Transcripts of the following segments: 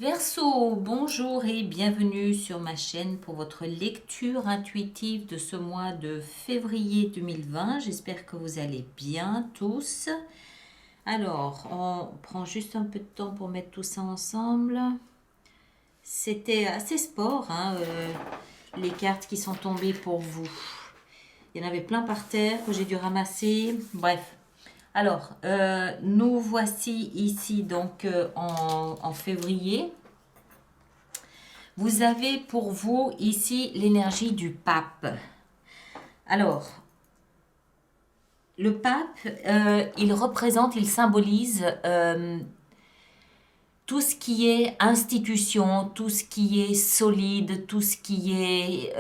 Verseau, bonjour et bienvenue sur ma chaîne pour votre lecture intuitive de ce mois de février 2020. J'espère que vous allez bien tous. Alors, on prend juste un peu de temps pour mettre tout ça ensemble. C'était assez sport, hein, les cartes qui sont tombées pour vous. Il y en avait plein par terre que j'ai dû ramasser. Bref. Alors, nous voici ici donc en février. Vous avez pour vous ici l'énergie du pape. Alors, le pape, il représente, il symbolise tout ce qui est institution, tout ce qui est solide, tout ce qui est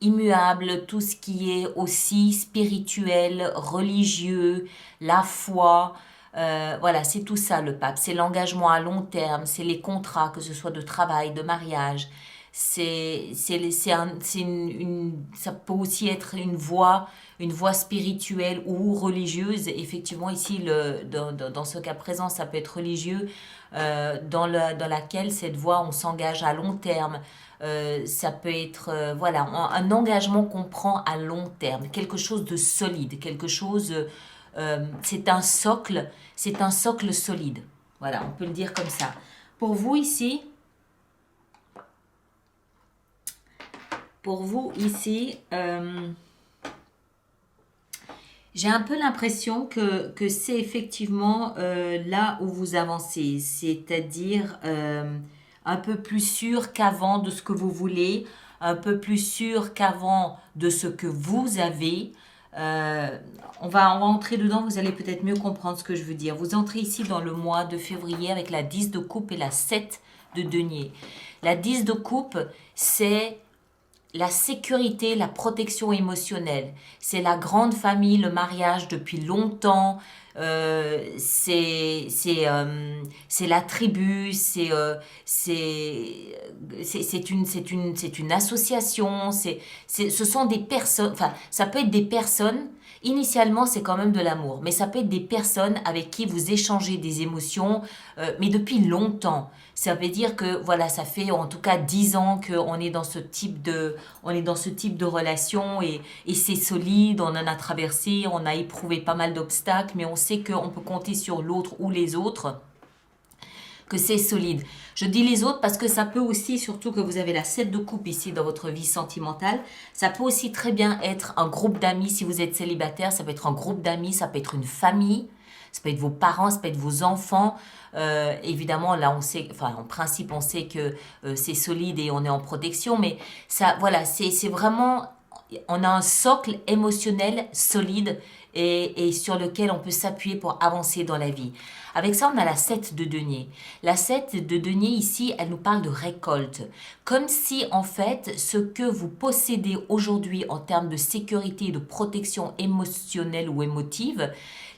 immuable, tout ce qui est aussi spirituel, religieux, la foi. Voilà, c'est tout ça le pape. C'est l'engagement à long terme, c'est les contrats, que ce soit de travail, de mariage. Ça peut aussi être une voie spirituelle ou religieuse. Effectivement, ici, dans ce cas présent, ça peut être religieux, dans laquelle cette voie, on s'engage à long terme. Ça peut être voilà, un engagement qu'on prend à long terme, quelque chose de solide, quelque chose, c'est un socle solide. Voilà, on peut le dire comme ça. Pour vous ici, j'ai un peu l'impression que c'est effectivement là où vous avancez, c'est-à-dire un peu plus sûr qu'avant de ce que vous voulez, un peu plus sûr qu'avant de ce que vous avez. On va entrer dedans, vous allez peut-être mieux comprendre ce que je veux dire. Vous entrez ici dans le mois de février avec la 10 de coupe et la 7 de denier. La 10 de coupe, c'est la sécurité, la protection émotionnelle. C'est la grande famille, le mariage depuis longtemps. C'est la tribu, c'est une association. Ce sont des personnes. Enfin, ça peut être des personnes. Initialement, c'est quand même de l'amour, mais ça peut être des personnes avec qui vous échangez des émotions, mais depuis longtemps. Ça veut dire que voilà, ça fait en tout cas 10 ans qu'on est dans ce type de relation et c'est solide, on en a traversé, on a éprouvé pas mal d'obstacles, mais on sait qu'on peut compter sur l'autre ou les autres, que c'est solide. Je dis les autres parce que ça peut aussi, surtout que vous avez la 7 de coupe ici dans votre vie sentimentale, ça peut aussi très bien être un groupe d'amis si vous êtes célibataire, ça peut être un groupe d'amis, ça peut être une famille, ça peut être vos parents, ça peut être vos enfants. Évidemment, là, on sait, enfin, en principe, on sait que c'est solide et on est en protection, mais ça, voilà, c'est vraiment, on a un socle émotionnel solide et sur lequel on peut s'appuyer pour avancer dans la vie. Avec ça, on a la 7 de denier. La 7 de denier, ici, elle nous parle de récolte. Comme si, en fait, ce que vous possédez aujourd'hui en termes de sécurité et de protection émotionnelle ou émotive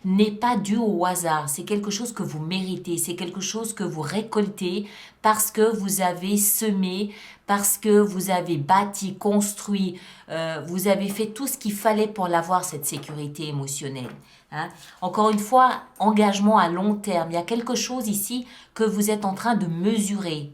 n'est pas dû au hasard. C'est quelque chose que vous méritez. C'est quelque chose que vous récoltez parce que vous avez semé, parce que vous avez bâti, construit, vous avez fait tout ce qu'il fallait pour l'avoir, cette sécurité émotionnelle. Hein. Encore une fois, engagement à long terme. Il y a quelque chose ici que vous êtes en train de mesurer.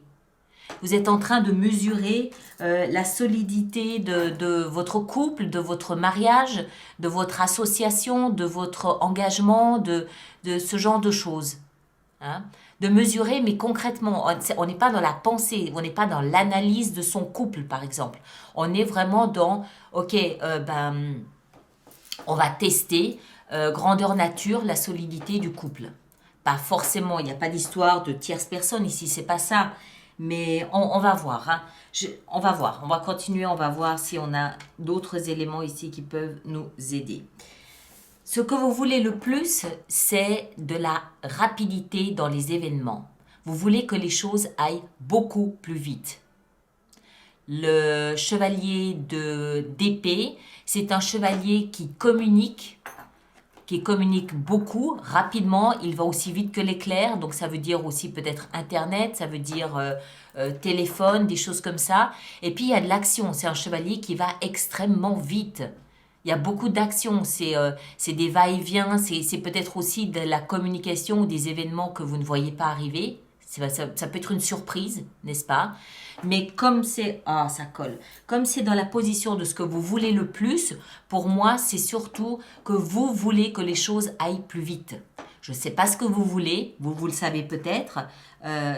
Vous êtes en train de mesurer la solidité de votre couple, de votre mariage, de votre association, de votre engagement, de ce genre de choses. Hein. De mesurer, mais concrètement, on n'est pas dans la pensée, on n'est pas dans l'analyse de son couple, par exemple. On est vraiment dans, ok, on va tester grandeur nature, la solidité du couple. Pas forcément, il n'y a pas d'histoire de tierce personne ici, c'est pas ça. Mais on va voir. Hein. On va voir. On va continuer. On va voir si on a d'autres éléments ici qui peuvent nous aider. Ce que vous voulez le plus, c'est de la rapidité dans les événements. Vous voulez que les choses aillent beaucoup plus vite. Le chevalier d'épée, c'est un chevalier qui communique, qui communique beaucoup, rapidement, il va aussi vite que l'éclair, donc ça veut dire aussi peut-être Internet, ça veut dire téléphone, des choses comme ça. Et puis il y a de l'action, c'est un chevalier qui va extrêmement vite. Il y a beaucoup d'actions, c'est des va-et-vient, c'est peut-être aussi de la communication ou des événements que vous ne voyez pas arriver. Ça peut être une surprise, n'est-ce pas? Mais comme c'est... Ah, ça colle. Comme c'est dans la position de ce que vous voulez le plus, pour moi, c'est surtout que vous voulez que les choses aillent plus vite. Je ne sais pas ce que vous voulez, vous le savez peut-être,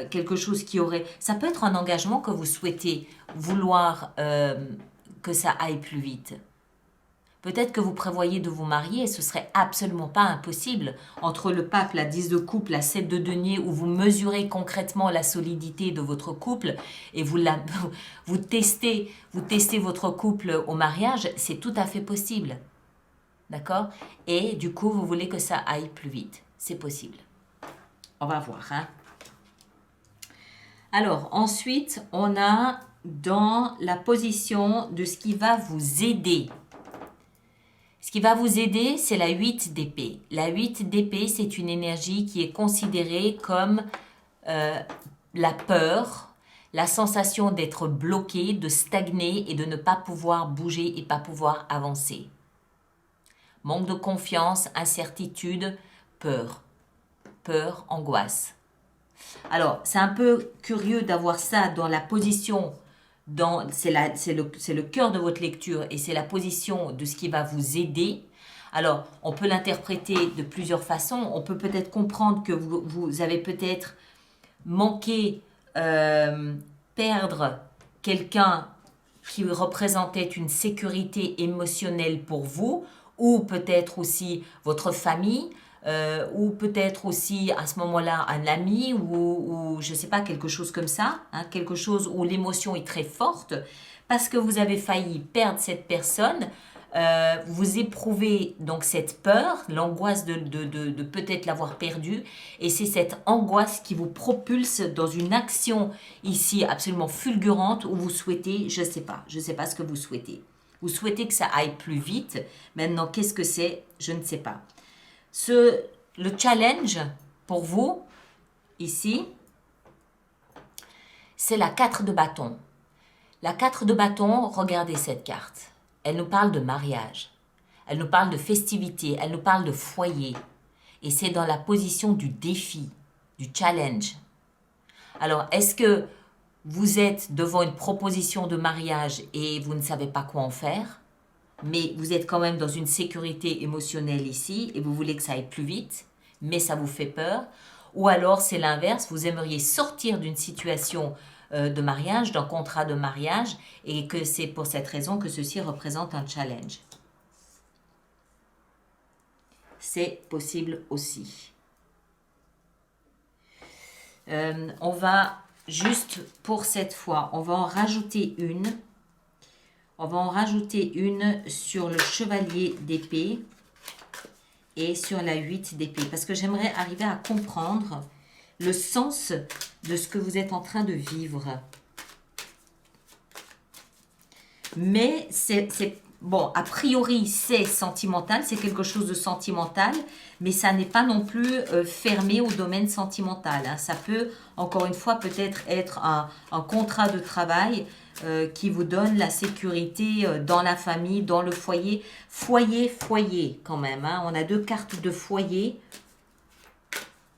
quelque chose qui aurait... Ça peut être un engagement que vous souhaitez vouloir que ça aille plus vite. Peut-être que vous prévoyez de vous marier et ce serait absolument pas impossible. Entre le pape, la 10 de coupe, la 7 de denier, où vous mesurez concrètement la solidité de votre couple et vous testez votre couple au mariage, c'est tout à fait possible. D'accord? Et du coup, vous voulez que ça aille plus vite. C'est possible. On va voir. Hein? Alors, ensuite, on a dans la position de ce qui va vous aider. Ce qui va vous aider, c'est la 8 d'épée. La 8 d'épée, c'est une énergie qui est considérée comme la peur, la sensation d'être bloqué, de stagner et de ne pas pouvoir bouger et pas pouvoir avancer. Manque de confiance, incertitude, peur. Peur, angoisse. Alors, c'est un peu curieux d'avoir ça dans la position... C'est le cœur de votre lecture et c'est la position de ce qui va vous aider. Alors, on peut l'interpréter de plusieurs façons. On peut peut-être comprendre que vous avez peut-être manqué, perdre quelqu'un qui représentait une sécurité émotionnelle pour vous, ou peut-être aussi votre famille, ou peut-être aussi à ce moment-là un ami ou je ne sais pas, quelque chose comme ça, hein, quelque chose où l'émotion est très forte, parce que vous avez failli perdre cette personne, vous éprouvez donc cette peur, l'angoisse de peut-être l'avoir perdue, et c'est cette angoisse qui vous propulse dans une action ici absolument fulgurante où vous souhaitez, je ne sais pas ce que vous souhaitez. Vous souhaitez que ça aille plus vite. Maintenant, qu'est-ce que c'est? Je ne sais pas. Le challenge pour vous, ici, c'est la 4 de bâton. La 4 de bâton, regardez cette carte. Elle nous parle de mariage. Elle nous parle de festivité. Elle nous parle de foyer. Et c'est dans la position du défi, du challenge. Alors, est-ce que vous êtes devant une proposition de mariage et vous ne savez pas quoi en faire? Mais vous êtes quand même dans une sécurité émotionnelle ici et vous voulez que ça aille plus vite, mais ça vous fait peur. Ou alors c'est l'inverse, vous aimeriez sortir d'une situation de mariage, d'un contrat de mariage, et que c'est pour cette raison que ceci représente un challenge. C'est possible aussi. On va juste pour cette fois, on va en rajouter une. On va en rajouter une sur le chevalier d'épée et sur la 8 d'épée. Parce que j'aimerais arriver à comprendre le sens de ce que vous êtes en train de vivre. Mais bon, a priori, c'est sentimental, c'est quelque chose de sentimental, mais ça n'est pas non plus fermé au domaine sentimental. Hein. Ça peut, encore une fois, peut-être être un contrat de travail qui vous donne la sécurité dans la famille, dans le foyer. Foyer, quand même. Hein. On a 2 cartes de foyer.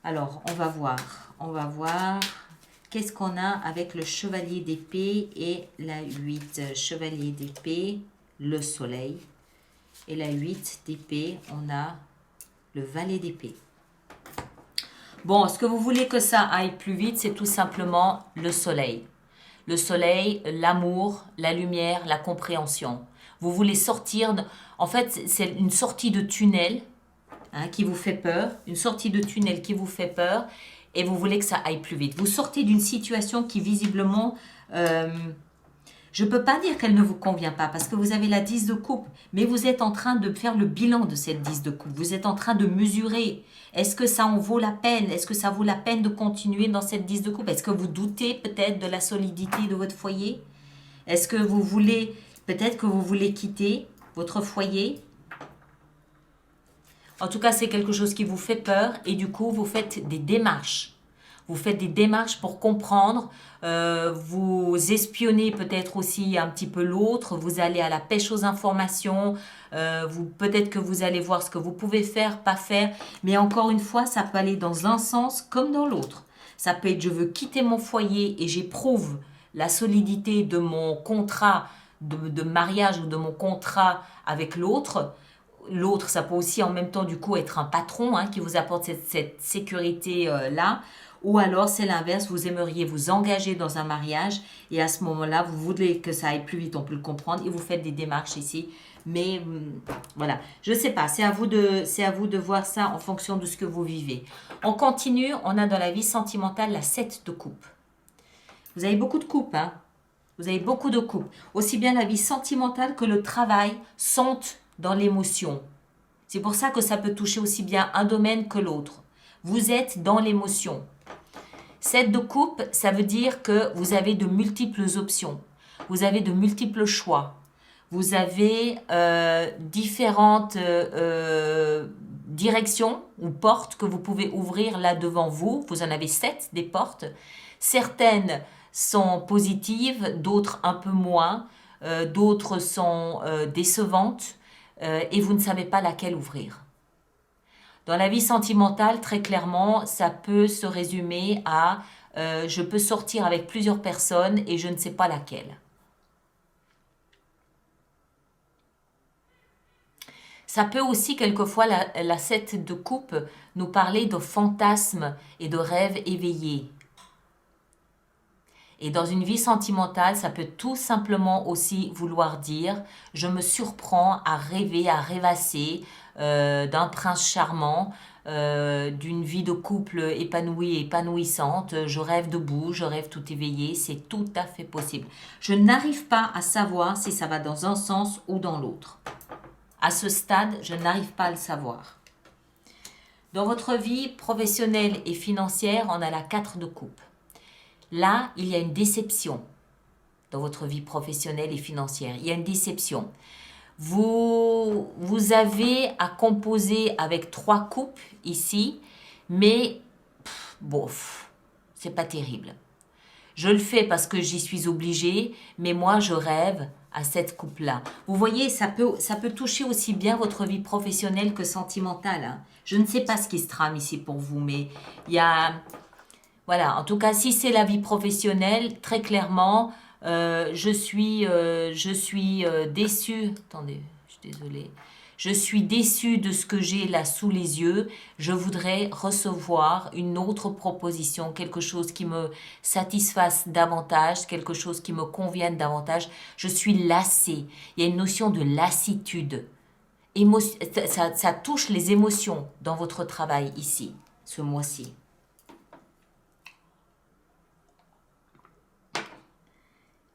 Alors, on va voir. Qu'est-ce qu'on a avec le chevalier d'épée et la 8? Chevalier d'épée, le soleil. Et la 8 d'épée, on a le valet d'épée. Bon, ce que vous voulez que ça aille plus vite, c'est tout simplement le soleil. Le soleil, l'amour, la lumière, la compréhension. Vous voulez sortir, en fait, c'est une sortie de tunnel qui vous fait peur, une sortie de tunnel qui vous fait peur, et vous voulez que ça aille plus vite. Vous sortez d'une situation qui visiblement, je ne peux pas dire qu'elle ne vous convient pas, parce que vous avez la 10 de coupe, mais vous êtes en train de faire le bilan de cette 10 de coupe. Vous êtes en train de mesurer. Est-ce que ça en vaut la peine? Est-ce que ça vaut la peine de continuer dans cette 10 de coupe? Est-ce que vous doutez peut-être de la solidité de votre foyer? Est-ce que vous voulez, peut-être que vous voulez quitter votre foyer? En tout cas, c'est quelque chose qui vous fait peur et du coup, vous faites des démarches. Vous faites des démarches pour comprendre, vous espionnez peut-être aussi un petit peu l'autre, vous allez à la pêche aux informations, peut-être que vous allez voir ce que vous pouvez faire, pas faire, mais encore une fois, ça peut aller dans un sens comme dans l'autre. Ça peut être je veux quitter mon foyer et j'éprouve la solidité de mon contrat de mariage ou de mon contrat avec l'autre. L'autre, ça peut aussi en même temps du coup être un patron qui vous apporte cette sécurité-là. Ou alors c'est l'inverse, vous aimeriez vous engager dans un mariage et à ce moment-là, vous voulez que ça aille plus vite, on peut le comprendre, et vous faites des démarches ici. Mais voilà, je ne sais pas, c'est à vous de voir ça en fonction de ce que vous vivez. On continue, on a dans la vie sentimentale la 7 de coupe. Vous avez beaucoup de coupes, hein. Vous avez beaucoup de coupes. Aussi bien la vie sentimentale que le travail sont dans l'émotion. C'est pour ça que ça peut toucher aussi bien un domaine que l'autre. Vous êtes dans l'émotion. 7 de coupe, ça veut dire que vous avez de multiples options. Vous avez de multiples choix. Vous avez différentes directions ou portes que vous pouvez ouvrir là devant vous. Vous en avez 7 des portes. Certaines sont positives, d'autres un peu moins, d'autres sont décevantes et vous ne savez pas laquelle ouvrir. Dans la vie sentimentale, très clairement, ça peut se résumer à je peux sortir avec plusieurs personnes et je ne sais pas laquelle. Ça peut aussi, quelquefois, la 7 de coupe nous parler de fantasmes et de rêves éveillés. Et dans une vie sentimentale, ça peut tout simplement aussi vouloir dire je me surprends à rêver, à rêvasser d'un prince charmant, d'une vie de couple épanouie, épanouissante. Je rêve debout, je rêve tout éveillé, c'est tout à fait possible. Je n'arrive pas à savoir si ça va dans un sens ou dans l'autre. À ce stade, je n'arrive pas à le savoir. Dans votre vie professionnelle et financière, on a la 4 de coupe. Là, il y a une déception dans votre vie professionnelle et financière. Il y a une déception. Vous avez à composer avec 3 coupes ici, mais bof, c'est pas terrible. Je le fais parce que j'y suis obligée, mais moi je rêve à cette coupe-là. Vous voyez, ça peut toucher aussi bien votre vie professionnelle que sentimentale, hein. Je ne sais pas ce qui se trame ici pour vous, mais il y a... Voilà, en tout cas, si c'est la vie professionnelle, très clairement, je suis déçue. Attendez, je suis désolée. Je suis déçue de ce que j'ai là sous les yeux. Je voudrais recevoir une autre proposition, quelque chose qui me satisfasse davantage, quelque chose qui me convienne davantage. Je suis lassée. Il y a une notion de lassitude. Ça touche les émotions dans votre travail ici, ce mois-ci.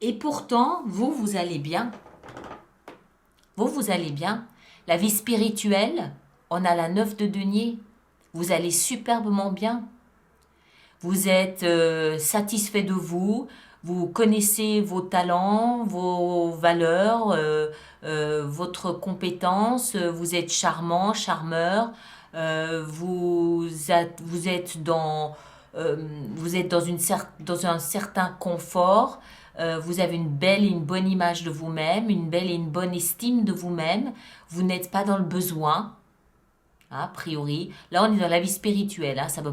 Et pourtant, vous allez bien. Vous allez bien. La vie spirituelle, on a la 9 de denier. Vous allez superbement bien. Vous êtes satisfait de vous. Vous connaissez vos talents, vos valeurs, votre compétence. Vous êtes charmant, charmeur. Vous êtes dans un certain confort. Vous avez une belle et une bonne image de vous-même, une belle et une bonne estime de vous-même. Vous n'êtes pas dans le besoin, a priori. Là, on est dans la vie spirituelle. Ça ne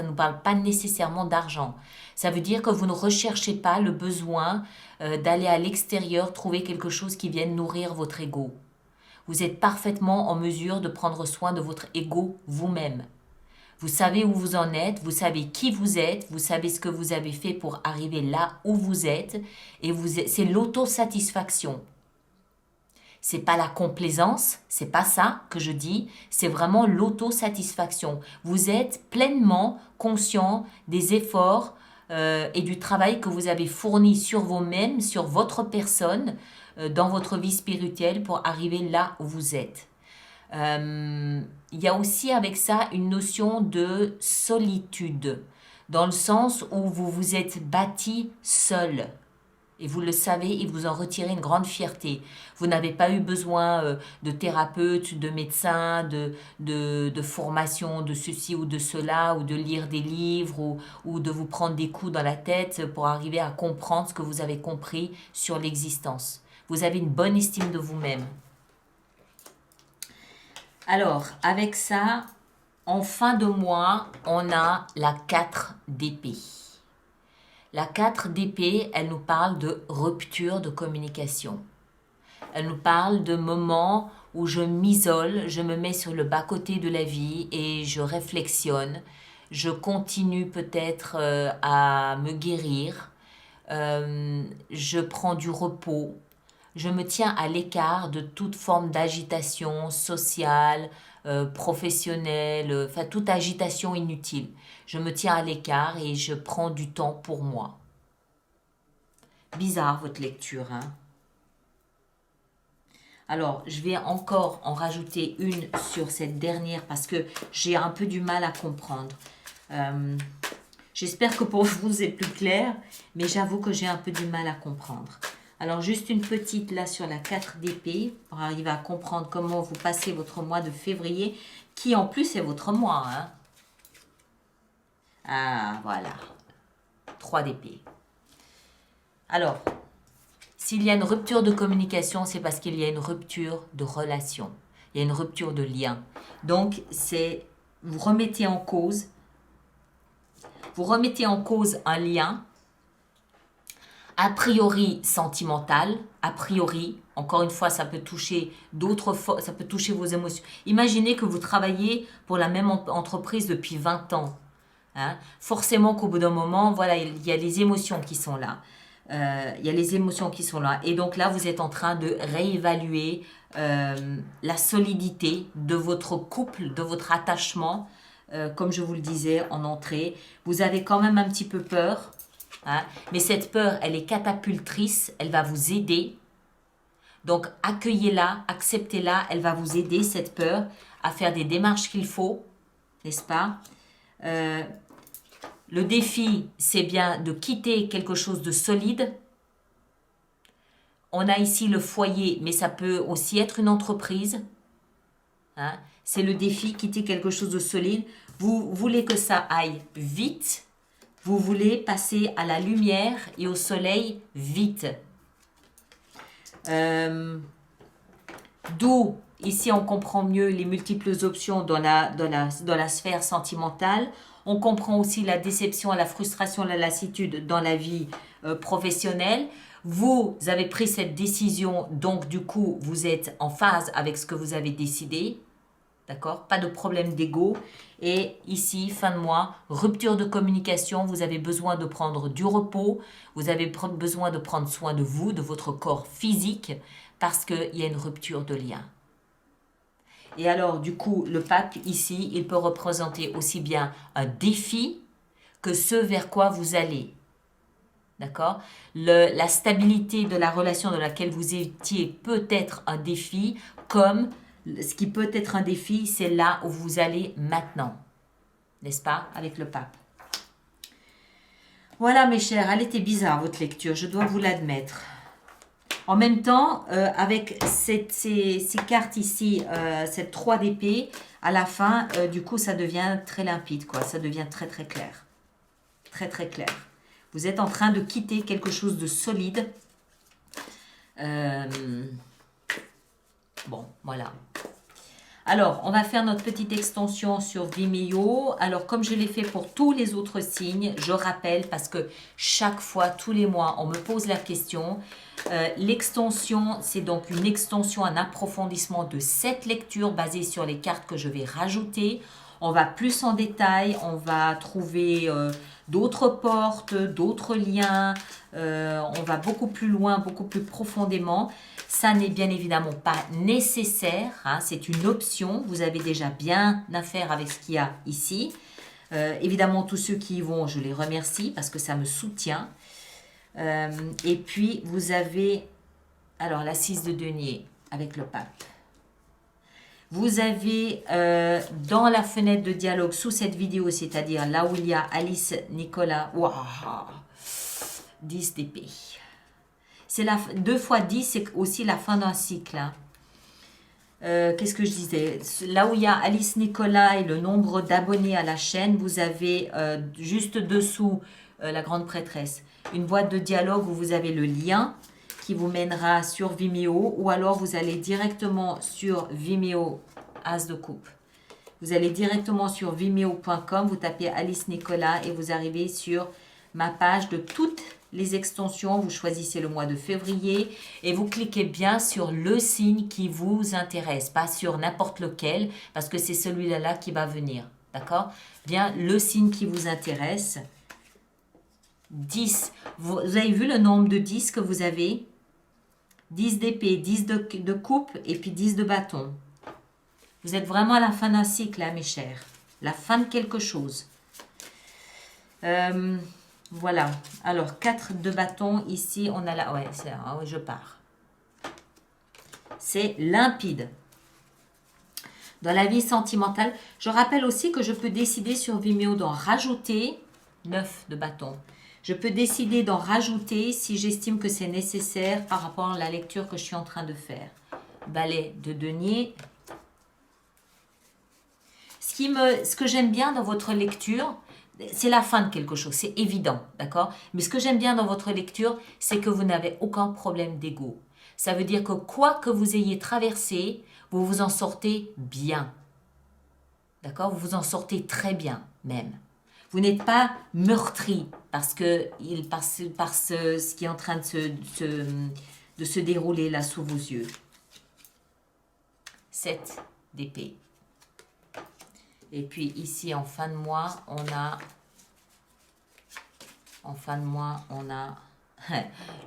nous parle pas nécessairement d'argent. Ça veut dire que vous ne recherchez pas le besoin d'aller à l'extérieur trouver quelque chose qui vienne nourrir votre ego. Vous êtes parfaitement en mesure de prendre soin de votre ego vous-même. Vous savez où vous en êtes, vous savez qui vous êtes, vous savez ce que vous avez fait pour arriver là où vous êtes, et c'est l'autosatisfaction. C'est pas la complaisance, c'est pas ça que je dis, c'est vraiment l'autosatisfaction. Vous êtes pleinement conscient des efforts et du travail que vous avez fourni sur vous-même, sur votre personne, dans votre vie spirituelle pour arriver là où vous êtes. Il y a aussi avec ça une notion de solitude, dans le sens où vous vous êtes bâti seul. Et vous le savez, et vous en retirez une grande fierté. Vous n'avez pas eu besoin de thérapeute, de médecin, de formation, de ceci ou de cela, ou de lire des livres, ou de vous prendre des coups dans la tête pour arriver à comprendre ce que vous avez compris sur l'existence. Vous avez une bonne estime de vous-même. Alors, avec ça, en fin de mois, on a la 4 d'épée. La 4 d'épée, elle nous parle de rupture de communication. Elle nous parle de moments où je m'isole, je me mets sur le bas-côté de la vie et je réflexionne. Je continue peut-être à me guérir. Je prends du repos. Je me tiens à l'écart de toute forme d'agitation sociale, professionnelle, enfin toute agitation inutile. Je me tiens à l'écart et je prends du temps pour moi. Bizarre votre lecture, hein? Alors, je vais encore en rajouter une sur cette dernière parce que j'ai un peu du mal à comprendre. J'espère que pour vous, c'est plus clair, mais j'avoue que j'ai un peu du mal à comprendre. Alors, juste une petite là sur la 4 d'épée pour arriver à comprendre comment vous passez votre mois de février, qui en plus est votre mois, hein? Ah, voilà. 3 d'épée. Alors, s'il y a une rupture de communication, c'est parce qu'il y a une rupture de relation. Il y a une rupture de lien. Donc, c'est vous remettez en cause un lien a priori sentimental, a priori, encore une fois, ça peut toucher ça peut toucher vos émotions. Imaginez que vous travaillez pour la même entreprise depuis 20 ans. Hein. Forcément qu'au bout d'un moment, voilà, il y a les émotions qui sont là. Il y a les émotions qui sont là. Et donc là, vous êtes en train de réévaluer la solidité de votre couple, de votre attachement. Comme je vous le disais en entrée, vous avez quand même un petit peu peur. Hein, mais cette peur, elle est catapultrice. Elle va vous aider. Donc accueillez-la, acceptez-la. Elle va vous aider, cette peur, à faire des démarches qu'il faut. N'est-ce pas? Le défi, c'est bien de quitter quelque chose de solide. On a ici le foyer, mais ça peut aussi être une entreprise. Hein? C'est le défi, quitter quelque chose de solide. Vous voulez que ça aille vite. Vous voulez passer à la lumière et au soleil vite. D'où, ici, on comprend mieux les multiples options dans la sphère sentimentale. On comprend aussi la déception, la frustration, la lassitude dans la vie professionnelle. Vous avez pris cette décision, donc du coup, vous êtes en phase avec ce que vous avez décidé. D'accord? Pas de problème d'ego. Et ici, fin de mois, rupture de communication. Vous avez besoin de prendre du repos. Vous avez besoin de prendre soin de vous, de votre corps physique, parce qu'il y a une rupture de lien. Et alors, du coup, le pape, ici, il peut représenter aussi bien un défi que ce vers quoi vous allez. D'accord? La stabilité de la relation dans laquelle vous étiez peut être un défi, comme ce qui peut être un défi, c'est là où vous allez maintenant. N'est-ce pas? Avec le pape. Voilà, mes chers, elle était bizarre, votre lecture, je dois vous l'admettre. En même temps, avec ces cartes ici, cette 3 d'épée, à la fin, du coup, ça devient très limpide, quoi. Ça devient très, très clair. Très, très clair. Vous êtes en train de quitter quelque chose de solide. Bon, voilà. Alors, on va faire notre petite extension sur Vimeo. Alors, comme je l'ai fait pour tous les autres signes, je rappelle, parce que chaque fois, tous les mois, on me pose la question. L'extension, c'est donc une extension, un approfondissement de cette lecture basée sur les cartes que je vais rajouter. On va plus en détail, on va trouver d'autres portes, d'autres liens. On va beaucoup plus loin, beaucoup plus profondément. Ça n'est bien évidemment pas nécessaire, hein, c'est une option. Vous avez déjà bien à faire avec ce qu'il y a ici. Évidemment, tous ceux qui y vont, je les remercie parce que ça me soutient. Et puis, vous avez alors la 6 de denier avec le pape. Vous avez dans la fenêtre de dialogue sous cette vidéo, c'est-à-dire là où il y a Alice, Nicolas, waouh, 10 d'épée. C'est 2 fois 10, c'est aussi la fin d'un cycle. Hein. Qu'est-ce que je disais? Là où il y a Alice Nicolas et le nombre d'abonnés à la chaîne, vous avez juste dessous la grande prêtresse une boîte de dialogue où vous avez le lien qui vous mènera sur Vimeo, ou alors vous allez directement sur Vimeo As de coupe. Vous allez directement sur vimeo.com, vous tapez Alice Nicolas et vous arrivez sur ma page de toutes les extensions. Vous choisissez le mois de février et vous cliquez bien sur le signe qui vous intéresse, pas sur n'importe lequel, parce que c'est celui-là qui va venir. D'accord? Bien, le signe qui vous intéresse. 10. Vous avez vu le nombre de 10 que vous avez? 10 d'épée, 10 de coupe et puis 10 de bâton. Vous êtes vraiment à la fin d'un cycle, hein, mes chers. La fin de quelque chose. Voilà. Alors, 4 de bâton. Ici, on a la... Ouais, je pars. C'est limpide. Dans la vie sentimentale, je rappelle aussi que je peux décider sur Vimeo d'en rajouter 9 de bâton. Je peux décider d'en rajouter si j'estime que c'est nécessaire par rapport à la lecture que je suis en train de faire. Balai de denier. Ce que j'aime bien dans votre lecture, c'est la fin de quelque chose, c'est évident, d'accord? Mais ce que j'aime bien dans votre lecture, c'est que vous n'avez aucun problème d'ego. Ça veut dire que quoi que vous ayez traversé, vous vous en sortez bien. D'accord? Vous vous en sortez très bien, même. Vous n'êtes pas meurtri par ce qui est en train de se dérouler là sous vos yeux. 7 d'épée. Et puis ici, en fin de mois, on a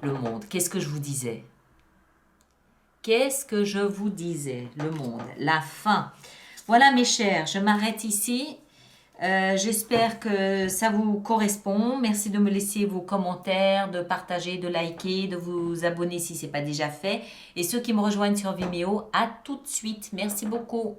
le monde. Qu'est-ce que je vous disais? Qu'est-ce que je vous disais? Le monde, la fin. Voilà mes chers, je m'arrête ici. J'espère que ça vous correspond. Merci de me laisser vos commentaires, de partager, de liker, de vous abonner si ce n'est pas déjà fait. Et ceux qui me rejoignent sur Vimeo, à tout de suite. Merci beaucoup.